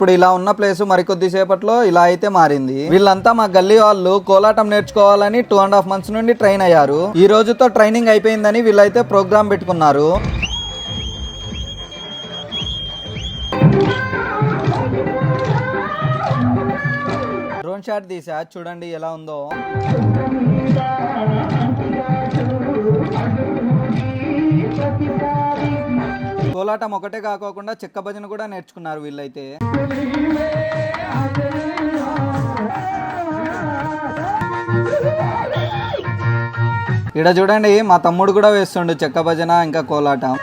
ఇప్పుడు ఇలా ఉన్న ప్లేస్ మరికొద్ది సేపట్లో ఇలా అయితే మారింది. వీళ్ళంతా మా గల్లీ వాళ్ళు కోలాటం నేర్చుకోవాలని 2.5 months నుండి ట్రైన్ అయ్యారు. ఈ రోజుతో ట్రైనింగ్ అయిపోయిందని వీళ్ళైతే ప్రోగ్రామ్ పెట్టుకున్నారు. డ్రోన్ షాట్ తీసా, చూడండి ఎలా ఉందో. కోలాటం ఒకటే కాకోకుండా చెక్క భజన కూడా నేర్చుకున్నారు వీళ్ళైతే. ఇక్కడ చూడండి మా తమ్ముడు కూడా వేస్తుండు చెక్క భజన ఇంకా కోలాటం.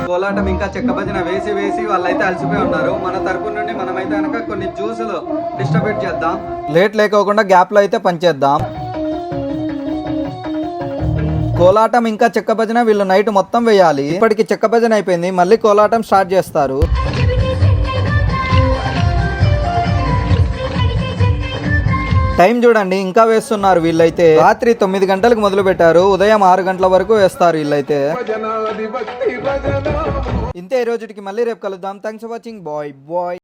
కోలాటం ఇంకా చెక్క భజన వేసి వాళ్ళైతే అలసిపోయి ఉన్నారు. మన తరపు నుండి మనమైతే కనుక కొన్ని జ్యూసులు డిస్ట్రిబ్యూట్ చేద్దాం. లేట్ లేకోకుండా గ్యాప్ లో అయితే పనిచేద్దాం. కోలాటం ఇంకా చెక్క భజన వీళ్ళు నైట్ మొత్తం వేయాలి. ఇప్పటికి చెక్క భజన అయిపోయింది, మళ్ళీ కోలాటం స్టార్ట్ చేస్తారు. టైం చూడండి ఇంకా వేస్తున్నారు వీళ్ళైతే. రాత్రి 9 గంటలకు మొదలు పెట్టారు, ఉదయం 6 గంటల వరకు వేస్తారు వీళ్ళైతే. ఇంతే ఈ రోజుకి, మళ్ళీ రేపు కలుద్దాం. Thanks for watching. Bye bye.